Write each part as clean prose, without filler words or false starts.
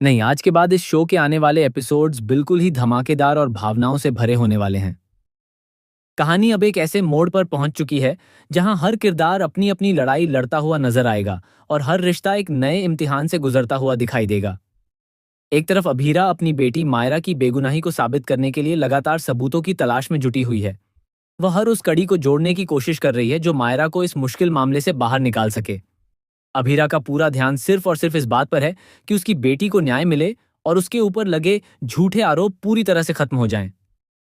नहीं, आज के बाद इस शो के आने वाले एपिसोड्स बिल्कुल ही धमाकेदार और भावनाओं से भरे होने वाले हैं। कहानी अब एक ऐसे मोड़ पर पहुंच चुकी है जहां हर किरदार अपनी अपनी लड़ाई लड़ता हुआ नजर आएगा और हर रिश्ता एक नए इम्तिहान से गुजरता हुआ दिखाई देगा। एक तरफ अभीरा अपनी बेटी मायरा की बेगुनाही को साबित करने के लिए लगातार सबूतों की तलाश में जुटी हुई है। वह हर उस कड़ी को जोड़ने की कोशिश कर रही है जो मायरा को इस मुश्किल मामले से बाहर निकाल सके। अभीरा का पूरा ध्यान सिर्फ और सिर्फ इस बात पर है कि उसकी बेटी को न्याय मिले और उसके ऊपर लगे झूठे आरोप पूरी तरह से खत्म हो जाएं।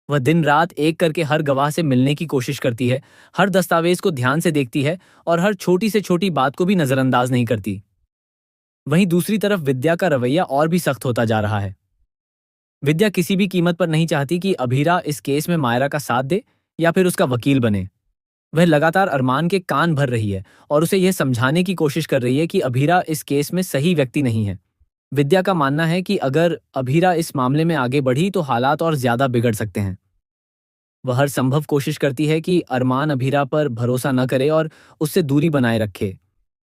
वह दिन रात एक करके हर गवाह से मिलने की कोशिश करती है, हर दस्तावेज को ध्यान से देखती है और हर छोटी से छोटी बात को भी नजरअंदाज नहीं करती। वहीं दूसरी तरफ विद्या का रवैया और भी सख्त होता जा रहा है। विद्या किसी भी कीमत पर नहीं चाहती कि अभीरा इस केस में मायरा का साथ दे या फिर उसका वकील बने। वह लगातार अरमान के कान भर रही है और उसे यह समझाने की कोशिश कर रही है कि अभीरा इस केस में सही व्यक्ति नहीं है। विद्या का मानना है कि अगर अभीरा इस मामले में आगे बढ़ी तो हालात और ज्यादा बिगड़ सकते हैं। वह हर संभव कोशिश करती है कि अरमान अभीरा पर भरोसा न करे और उससे दूरी बनाए रखे।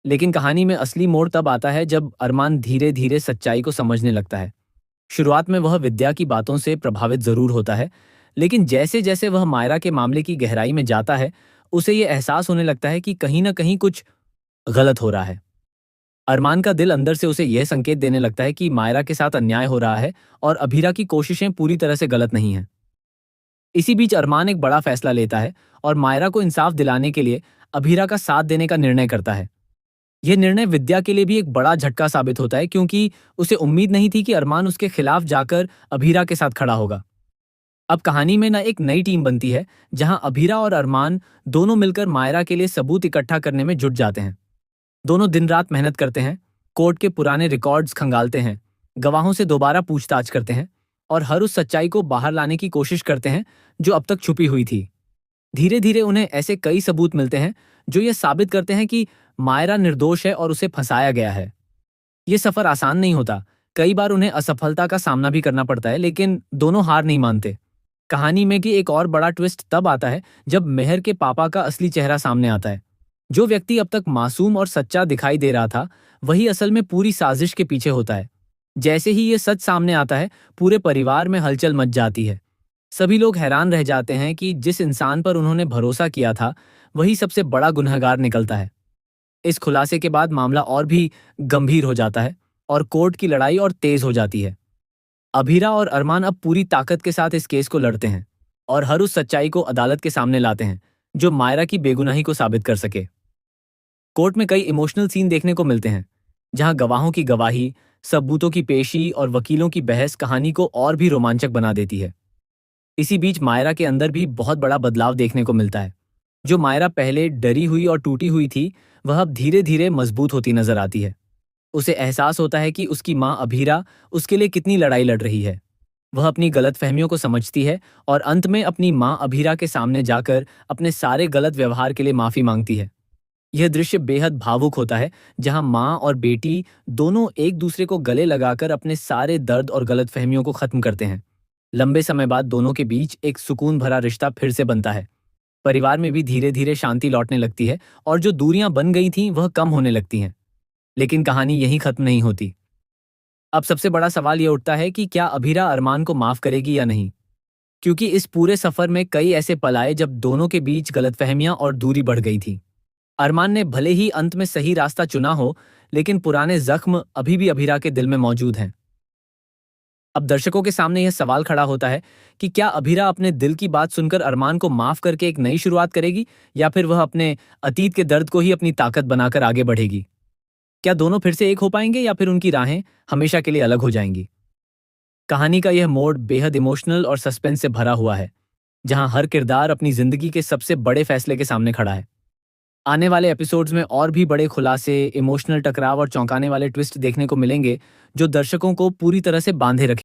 लेकिन कहानी में असली मोड़ तब आता है जब अरमान धीरे धीरे सच्चाई को समझने लगता है। शुरुआत में वह विद्या की बातों से प्रभावित जरूर होता है, लेकिन जैसे जैसे वह मायरा के मामले की गहराई में जाता है उसे ये एहसास होने लगता है कि कहीं न कहीं कुछ गलत हो रहा है। अरमान का दिल अंदर से उसे यह संकेत देने लगता है कि मायरा के साथ अन्याय हो रहा है और अभीरा की कोशिशें पूरी तरह से गलत नहीं हैं। इसी बीच अरमान एक बड़ा फैसला लेता है और मायरा को इंसाफ दिलाने के लिए अभीरा का साथ देने का निर्णय करता है। यह निर्णय विद्या के लिए भी एक बड़ा झटका साबित होता है, क्योंकि उसे उम्मीद नहीं थी कि अरमान उसके खिलाफ जाकर अभीरा के साथ खड़ा होगा। अब कहानी में न एक नई टीम बनती है जहां अभीरा और अरमान दोनों मिलकर मायरा के लिए सबूत इकट्ठा करने में जुट जाते हैं। दोनों दिन रात मेहनत करते हैं, कोर्ट के पुराने रिकॉर्ड्स खंगालते हैं, गवाहों से दोबारा पूछताछ करते हैं और हर उस सच्चाई को बाहर लाने की कोशिश करते हैं जो अब तक छुपी हुई थी। धीरे धीरे उन्हें ऐसे कई सबूत मिलते हैं जो ये साबित करते हैं कि मायरा निर्दोष है और उसे फंसाया गया है। ये सफर आसान नहीं होता। कई बार उन्हें असफलता का सामना भी करना पड़ता है, लेकिन दोनों हार नहीं मानते। कहानी में कि एक और बड़ा ट्विस्ट तब आता है जब मेहर के पापा का असली चेहरा सामने आता है। जो व्यक्ति अब तक मासूम और सच्चा दिखाई दे रहा था, वही असल में पूरी साजिश के पीछे होता है। जैसे ही ये सच सामने आता है, पूरे परिवार में हलचल मच जाती है। सभी लोग हैरान रह जाते हैं कि जिस इंसान पर उन्होंने भरोसा किया था, वही सबसे बड़ा गुनहगार निकलता है। इस खुलासे के बाद मामला और भी गंभीर हो जाता है और कोर्ट की लड़ाई और तेज हो जाती है। अभीरा और अरमान अब पूरी ताकत के साथ इस केस को लड़ते हैं और हर उस सच्चाई को अदालत के सामने लाते हैं जो मायरा की बेगुनाही को साबित कर सके। कोर्ट में कई इमोशनल सीन देखने को मिलते हैं, जहां गवाहों की गवाही, सबूतों की पेशी और वकीलों की बहस कहानी को और भी रोमांचक बना देती है। इसी बीच मायरा के अंदर भी बहुत बड़ा बदलाव देखने को मिलता है। जो मायरा पहले डरी हुई और टूटी हुई थी, वह अब धीरे धीरे मजबूत होती नजर आती है। उसे एहसास होता है कि उसकी माँ अभीरा उसके लिए कितनी लड़ाई लड़ रही है। वह अपनी गलतफहमियों को समझती है और अंत में अपनी माँ अभीरा के सामने जाकर अपने सारे गलत व्यवहार के लिए माफी मांगती है। यह दृश्य बेहद भावुक होता है, जहां माँ और बेटी दोनों एक दूसरे को गले लगाकर अपने सारे दर्द और गलतफहमियों को खत्म करते हैं। लंबे समय बाद दोनों के बीच एक सुकून भरा रिश्ता फिर से बनता है। परिवार में भी धीरे धीरे शांति लौटने लगती है और जो दूरियां बन गई थीं वह कम होने लगती हैं। लेकिन कहानी यहीं खत्म नहीं होती। अब सबसे बड़ा सवाल यह उठता है कि क्या अभीरा अरमान को माफ करेगी या नहीं, क्योंकि इस पूरे सफर में कई ऐसे पल आए जब दोनों के बीच गलतफहमियां और दूरी बढ़ गई थी। अरमान ने भले ही अंत में सही रास्ता चुना हो, लेकिन पुराने जख्म अभी भी अभीरा के दिल में मौजूद हैं। अब दर्शकों के सामने यह सवाल खड़ा होता है कि क्या अभीरा अपने दिल की बात सुनकर अरमान को माफ करके एक नई शुरुआत करेगी, या फिर वह अपने अतीत के दर्द को ही अपनी ताकत बनाकर आगे बढ़ेगी। क्या दोनों फिर से एक हो पाएंगे या फिर उनकी राहें हमेशा के लिए अलग हो जाएंगी। कहानी का यह मोड़ बेहद इमोशनल और सस्पेंस से भरा हुआ है, जहां हर किरदार अपनी जिंदगी के सबसे बड़े फैसले के सामने खड़ा है। आने वाले एपिसोड्स में और भी बड़े खुलासे, इमोशनल टकराव और चौंकाने वाले ट्विस्ट देखने को मिलेंगे, जो दर्शकों को पूरी तरह से बांधे रखें।